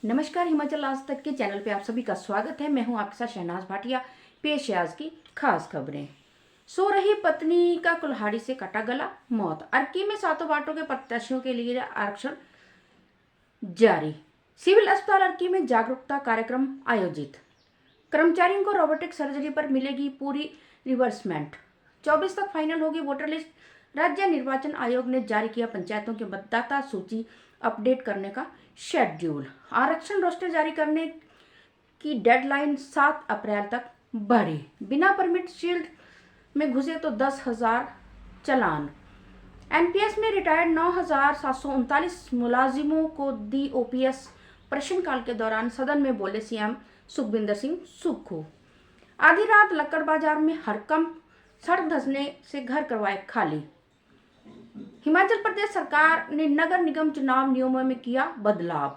नमस्कार, हिमाचल आज तक के चैनल पे आप सभी का स्वागत है। मैं हूं आपके साथ शहनाज भाटिया। पेश है आज की खास खबरें। सो रही पत्नी का कुल्हाड़ी से कटा गला, मौत। अर्की में 7 वार्डों के प्रत्याशियों के लिए आरक्षण जारी। सिविल अस्पताल अर्की में जागरूकता कार्यक्रम आयोजित। कर्मचारियों को रोबोटिक सर्जरी पर मिलेगी पूरी रिवर्समेंट। 24 तक फाइनल होगी वोटर लिस्ट। राज्य निर्वाचन आयोग ने जारी किया पंचायतों की मतदाता सूची अपडेट करने का शेड्यूल। आरक्षण रोस्टर जारी करने की डेडलाइन 7 अप्रैल तक बढ़ी। बिना परमिट शील्ड में घुसे तो 10,000 चालान। एनपीएस में रिटायर्ड 9,739 मुलाजिमों को दी ओपीएस। प्रश्नकाल के दौरान सदन में बोले सीएम सुखविंदर सिंह सुक्खू। आधी रात लक्कड़ बाजार में हड़कंप, सड़क धंसने से घर करवाए खाली। हिमाचल प्रदेश सरकार ने नगर निगम चुनाव नियमों में किया बदलाव।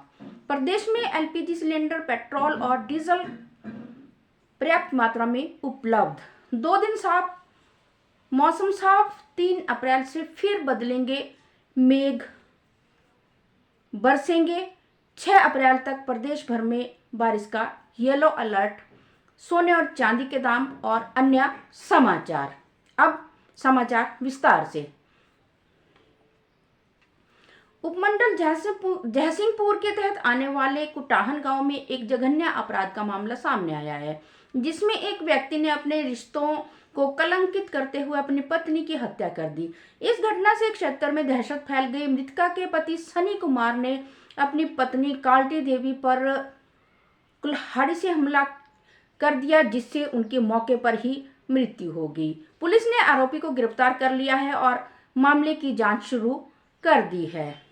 प्रदेश में एलपीजी सिलेंडर, पेट्रोल और डीजल पर्याप्त मात्रा में उपलब्ध। 2 दिन साफ मौसम साफ। 3 अप्रैल से फिर बदलेंगे मेघ, बरसेंगे। 6 अप्रैल तक प्रदेश भर में बारिश का येलो अलर्ट। सोने और चांदी के दाम और अन्य समाचार। अब समाचार विस्तार से। उपमंडल जयसिंहपुर के तहत आने वाले कुटाहन गांव में एक जघन्य अपराध का मामला सामने आया है, जिसमें एक व्यक्ति ने अपने रिश्तों को कलंकित करते हुए अपनी पत्नी की हत्या कर दी। इस घटना से क्षेत्र में दहशत फैल गई। मृतका के पति सनी कुमार ने अपनी पत्नी काल्टी देवी पर कुल्हाड़ी से हमला कर दिया, जिससे उनकी मौके पर ही मृत्यु हो गई। पुलिस ने आरोपी को गिरफ्तार कर लिया है और मामले की जांच शुरू कर दी है।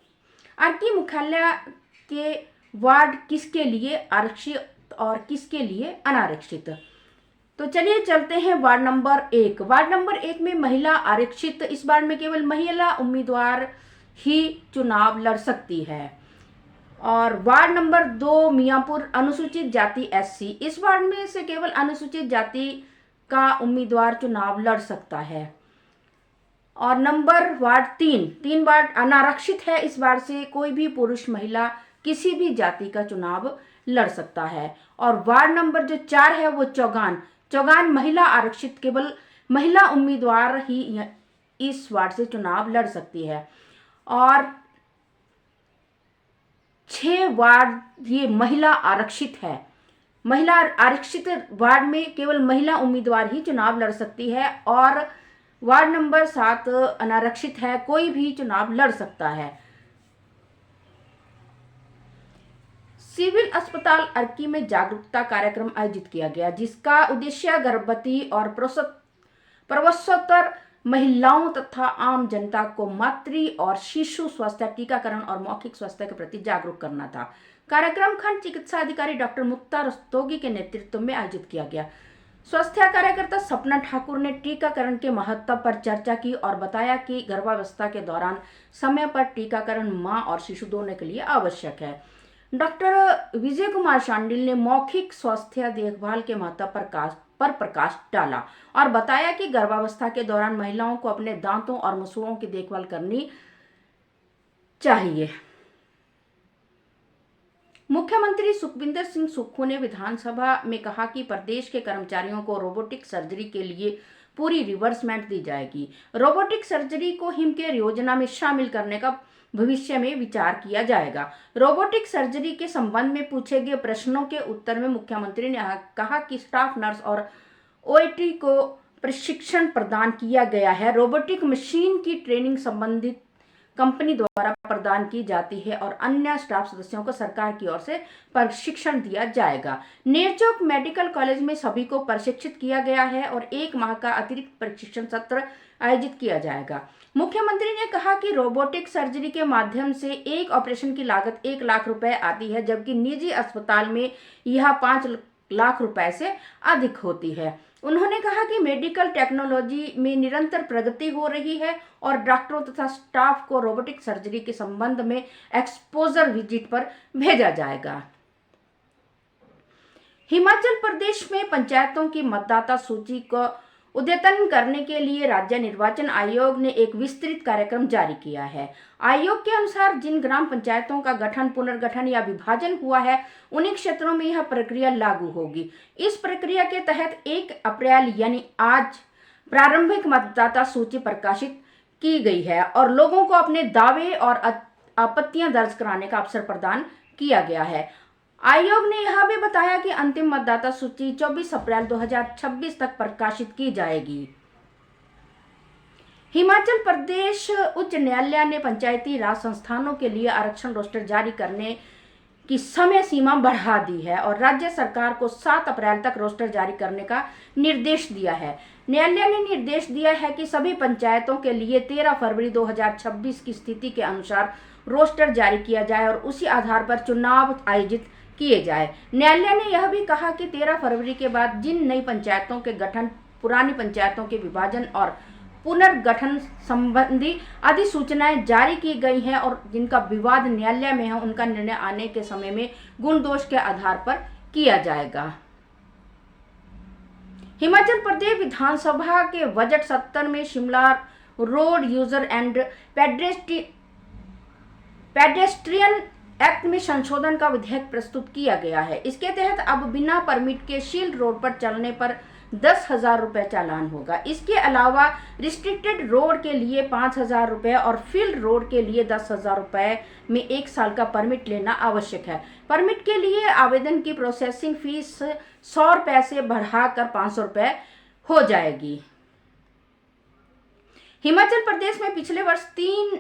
अर्की मुख्यालय के वार्ड किसके लिए आरक्षित और किसके लिए अनारक्षित, तो चलिए चलते हैं वार्ड नंबर 1। वार्ड नंबर 1 में महिला आरक्षित। इस वार्ड में केवल महिला उम्मीदवार ही चुनाव लड़ सकती है। और वार्ड नंबर 2 मियाँपुर अनुसूचित जाति एससी। इस वार्ड में से केवल अनुसूचित जाति का उम्मीदवार चुनाव लड़ सकता है। और वार्ड 3 वार्ड अनारक्षित है। इस वार्ड से कोई भी पुरुष महिला किसी भी जाति का चुनाव लड़ सकता है। और वार्ड नंबर जो 4 है वो चौगान महिला आरक्षित। केवल महिला उम्मीदवार ही इस वार्ड से चुनाव लड़ सकती है। और 6 वार्ड ये महिला आरक्षित है। महिला आरक्षित वार्ड में केवल महिला उम्मीदवार ही चुनाव लड़ सकती है। और वार्ड नंबर 7 अनारक्षित है, कोई भी चुनाव लड़ सकता है। सिविल अस्पताल अर्की में जागरूकता कार्यक्रम आयोजित किया गया, जिसका उद्देश्य गर्भवती और प्रसवोत्तर महिलाओं तथा आम जनता को मातृ और शिशु स्वास्थ्य, टीकाकरण और मौखिक स्वास्थ्य के प्रति जागरूक करना था। कार्यक्रम खंड चिकित्सा अधिकारी डॉक्टर मुक्ता रस्तोगी के नेतृत्व में आयोजित किया गया। स्वास्थ्य कार्यकर्ता सपना ठाकुर ने टीकाकरण के महत्व पर चर्चा की और बताया कि गर्भावस्था के दौरान समय पर टीकाकरण मां और शिशु दोनों के लिए आवश्यक है। डॉक्टर विजय कुमार शांडिल ने मौखिक स्वास्थ्य देखभाल के महत्व पर प्रकाश डाला और बताया कि गर्भावस्था के दौरान महिलाओं को अपने दांतों और मसूड़ों की देखभाल करनी चाहिए। मुख्यमंत्री सुखविंदर सिंह सुक्खू ने विधानसभा में कहा कि प्रदेश के कर्मचारियों को रोबोटिक सर्जरी के लिए पूरी रिवर्समेंट दी जाएगी। रोबोटिक सर्जरी को हिमकेयर योजना में शामिल करने का भविष्य में विचार किया जाएगा। रोबोटिक सर्जरी के संबंध में पूछे गए प्रश्नों के उत्तर में मुख्यमंत्री ने कहा कि स्टाफ नर्स और ओएटी को प्रशिक्षण प्रदान किया गया है। रोबोटिक मशीन की ट्रेनिंग संबंधित कंपनी द्वारा प्रदान की जाती है और अन्य स्टाफ सदस्यों को सरकार की ओर से प्रशिक्षण दिया जाएगा। नेरचौक मेडिकल कॉलेज में सभी को प्रशिक्षित किया गया है और 1 माह का अतिरिक्त प्रशिक्षण सत्र आयोजित किया जाएगा। मुख्यमंत्री ने कहा कि रोबोटिक सर्जरी के माध्यम से एक ऑपरेशन की लागत 1 लाख रुपए आती है, जबकि निजी अस्पताल में यह 5 लाख रुपए से अधिक होती है। उन्होंने कहा कि मेडिकल टेक्नोलॉजी में निरंतर प्रगति हो रही है और डॉक्टरों तथा स्टाफ को रोबोटिक सर्जरी के संबंध में एक्सपोजर विजिट पर भेजा जाएगा। हिमाचल प्रदेश में पंचायतों की मतदाता सूची को अद्यतन करने के लिए राज्य निर्वाचन आयोग ने एक विस्तृत कार्यक्रम जारी किया है। आयोग के अनुसार जिन ग्राम पंचायतों का गठन, पुनर्गठन या विभाजन हुआ है, उन्हीं क्षेत्रों में यह प्रक्रिया लागू होगी। इस प्रक्रिया के तहत 1 अप्रैल यानी आज प्रारंभिक मतदाता सूची प्रकाशित की गई है और लोगों को अपने दावे और आपत्तियां दर्ज कराने का अवसर प्रदान किया गया है। आयोग ने यह भी बताया कि अंतिम मतदाता सूची 24 अप्रैल 2026 तक प्रकाशित की जाएगी। हिमाचल प्रदेश उच्च न्यायालय ने पंचायती राज संस्थानों के लिए आरक्षण रोस्टर जारी करने की समय सीमा बढ़ा दी है और राज्य सरकार को 7 अप्रैल तक रोस्टर जारी करने का निर्देश दिया है। न्यायालय ने निर्देश दिया है कि सभी पंचायतों के लिए 13 फरवरी 2026 की स्थिति के अनुसार रोस्टर जारी किया जाए और उसी आधार पर चुनाव आयोजित किए जाए। न्यायालय ने यह भी कहा कि 13 फरवरी के बाद जिन नई पंचायतों के गठन, पुरानी पंचायतों के विभाजन और पुनर्गठन संबंधी अधिसूचनाएं जारी की गई हैं और जिनका विवाद न्यायालय में है, उनका निर्णय आने के समय में गुण दोष के आधार पर किया जाएगा। हिमाचल प्रदेश विधानसभा के बजट सत्र में Shimla road user and pedestrian act में संशोधन का विधेयक प्रस्तुत किया गया है। इसके तहत अब बिना परमिट के शील्ड रोड पर चलने पर 10,000 रुपये चालान होगा। इसके अलावा रिस्ट्रिक्टेड रोड के लिए 5,000 रुपये और फील्ड रोड के लिए 10,000 रुपये में 1 साल का परमिट लेना आवश्यक है। परमिट के लिए आवेदन की प्रोसेसिंग फीस 100 रुपये से बढ़ाकर 500 रुपये हो जाएगी। हिमाचल प्रदेश में पिछले 3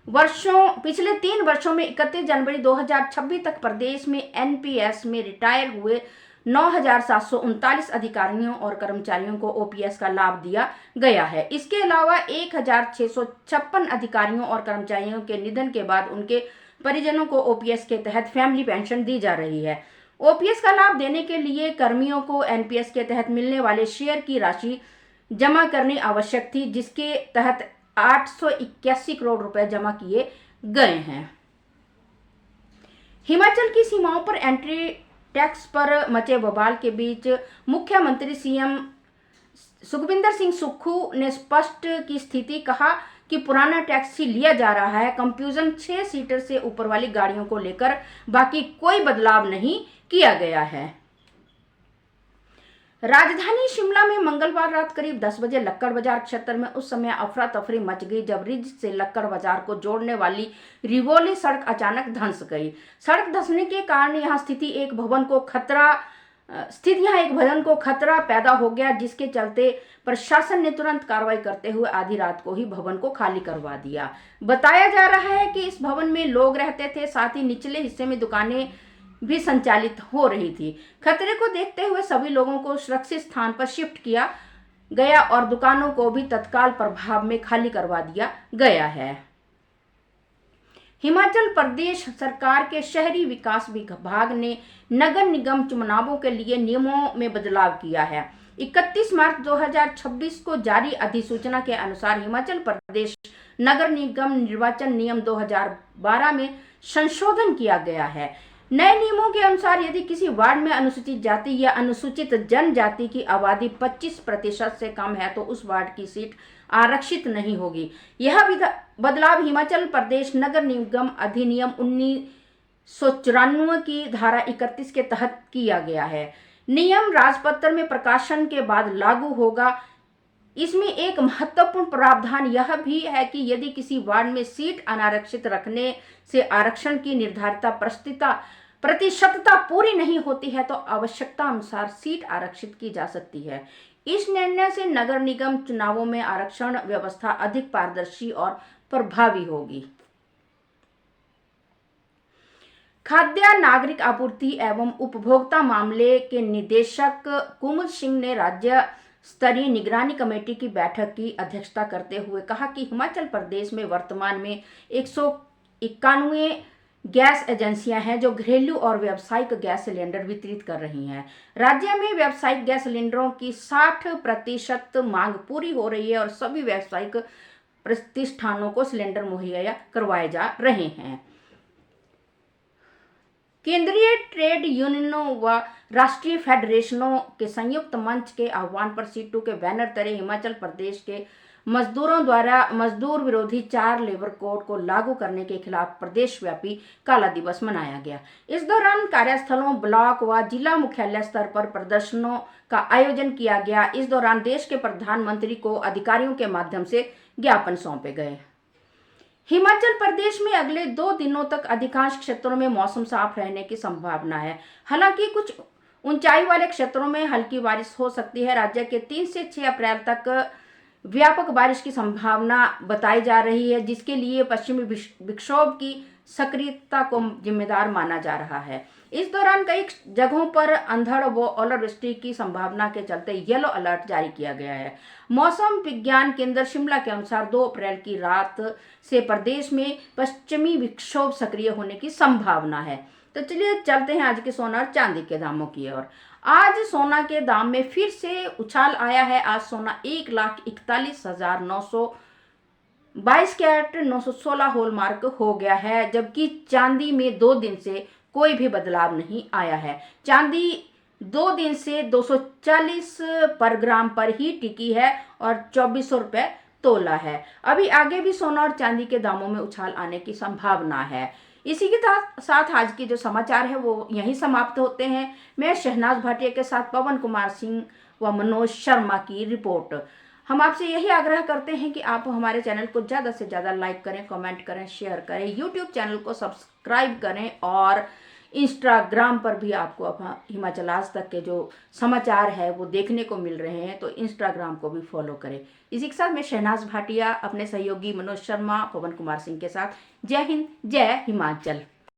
वर्षों में 31 जनवरी 2026 तक प्रदेश में एनपीएस में रिटायर हुए 9,739 अधिकारियों और कर्मचारियों को ओपीएस का लाभ दिया गया है। इसके अलावा 1,656 अधिकारियों और कर्मचारियों के निधन के बाद उनके परिजनों को ओपीएस के तहत फैमिली पेंशन दी जा रही है। ओपीएस का लाभ देने के लिए कर्मियों को एनपीएस के तहत मिलने वाले शेयर की राशि जमा करनी आवश्यक थी, जिसके तहत 881 करोड़ रुपए जमा किए गए हैं। हिमाचल की सीमाओं पर एंट्री टैक्स पर मचे बवाल के बीच मुख्यमंत्री सीएम सुखविंदर सिंह सुक्खू ने स्पष्ट की स्थिति, कहा कि पुराना टैक्स ही लिया जा रहा है। कंफ्यूजन 6 सीटर से ऊपर वाली गाड़ियों को लेकर बाकी कोई बदलाव नहीं किया गया है। राजधानी शिमला में मंगलवार रात करीब 10 बजे लक्कड़ बाजार क्षेत्र में उस समय अफरा तफरी मच गई जब रिज से लक्कड़ बाजार को जोड़ने वाली रिवोली सड़क अचानक धंस गई। सड़क धंसने के कारण यहाँ स्थित एक भवन को खतरा पैदा हो गया, जिसके चलते प्रशासन ने तुरंत कार्रवाई करते हुए आधी रात को ही भवन को खाली करवा दिया। बताया जा रहा है कि इस भवन में लोग रहते थे, साथ ही निचले हिस्से में दुकानें भी संचालित हो रही थी। खतरे को देखते हुए सभी लोगों को सुरक्षित स्थान पर शिफ्ट किया गया और दुकानों को भी तत्काल प्रभाव में खाली करवा दिया गया है। हिमाचल प्रदेश सरकार के शहरी विकास विभाग ने नगर निगम चुनावों के लिए नियमों में बदलाव किया है। 31 मार्च 2026 को जारी अधिसूचना के अनुसार हिमाचल प्रदेश नगर निगम निर्वाचन नियम 2012 में संशोधन किया गया है। नए नियमों के अनुसार यदि किसी वार्ड में अनुसूचित जाति या अनुसूचित जनजाति की आबादी 25% से कम है तो उस वार्ड की सीट आरक्षित नहीं होगी। यह बदलाव हिमाचल प्रदेश नगर निगम अधिनियम 1994 की धारा 31 के तहत किया गया है। नियम राजपत्र में प्रकाशन के बाद लागू होगा। इसमें एक महत्वपूर्ण प्रावधान यह भी है कि यदि किसी वार्ड में सीट अनारक्षित रखने से आरक्षण की निर्धारित प्रतिशतता पूरी नहीं होती है तो आवश्यकता अनुसार सीट आरक्षित की जा सकती है। इस निर्णय से नगर निगम चुनावों में आरक्षण व्यवस्था अधिक पारदर्शी और प्रभावी होगी। खाद्य नागरिक आपूर्ति एवं उपभोक्ता मामले के निदेशक कुमुद सिंह ने राज्य स्तरीय निगरानी कमेटी की बैठक की अध्यक्षता करते हुए कहा कि हिमाचल प्रदेश में वर्तमान में 191 गैस एजेंसियां हैं जो घरेलू और व्यावसायिक गैस सिलेंडर वितरित कर रही हैं। राज्य में व्यावसायिक गैस सिलेंडरों की 60% मांग पूरी हो रही है और सभी व्यावसायिक प्रतिष्ठानों को सिलेंडर मुहैया करवाए जा रहे हैं। केंद्रीय ट्रेड यूनियनों व राष्ट्रीय फेडरेशनों के संयुक्त मंच के आह्वान पर सीटू के बैनर तले हिमाचल प्रदेश के मजदूरों द्वारा मजदूर विरोधी 4 लेबर कोड को लागू करने के खिलाफ प्रदेशव्यापी काला दिवस मनाया गया। इस दौरान कार्यस्थलों, ब्लॉक व जिला मुख्यालय स्तर पर प्रदर्शनों का आयोजन किया गया। इस दौरान देश के प्रधानमंत्री को अधिकारियों के माध्यम से ज्ञापन सौंपे गए। हिमाचल प्रदेश में अगले 2 दिनों तक अधिकांश क्षेत्रों में मौसम साफ रहने की संभावना है। हालांकि कुछ ऊंचाई वाले क्षेत्रों में हल्की बारिश हो सकती है। राज्य के 3 से 6 अप्रैल तक व्यापक बारिश की संभावना बताई जा रही है, जिसके लिए पश्चिमी विक्षोभ की सक्रियता को जिम्मेदार माना जा रहा है। इस दौरान कई जगहों पर अंधड़ व ओलावृष्टि की संभावना के चलते येलो अलर्ट जारी किया गया है। मौसम विज्ञान केंद्र शिमला के अनुसार 2 अप्रैल की रात से प्रदेश में पश्चिमी विक्षोभ सक्रिय होने की संभावना है। तो चलिए चलते हैं आज के सोना और चांदी के दामों की ओर। आज सोना के दाम में फिर से उछाल आया है। आज सोना 1,41,922 कैरेट 916 हॉलमार्क हो गया है, जबकि चांदी में 2 दिन से कोई भी बदलाव नहीं आया है। चांदी 2 दिन से 240 पर ग्राम पर ही टिकी है और 2400 रुपये तोला है। अभी आगे भी सोना और चांदी के दामों में उछाल आने की संभावना है। इसी के साथ आज की जो समाचार है वो यहीं समाप्त होते हैं। मैं शहनाज भाटिया के साथ पवन कुमार सिंह व मनोज शर्मा की रिपोर्ट। हम आपसे यही आग्रह करते हैं कि आप हमारे चैनल को ज़्यादा से ज़्यादा लाइक करें, कमेंट करें, शेयर करें, यूट्यूब चैनल को सब्सक्राइब करें और इंस्टाग्राम पर भी आपको हिमाचल आज तक के जो समाचार है वो देखने को मिल रहे हैं, तो इंस्टाग्राम को भी फॉलो करें। इसी के साथ मैं शहनाज भाटिया अपने सहयोगी मनोज शर्मा, पवन कुमार सिंह के साथ जय हिंद, जय हिमाचल।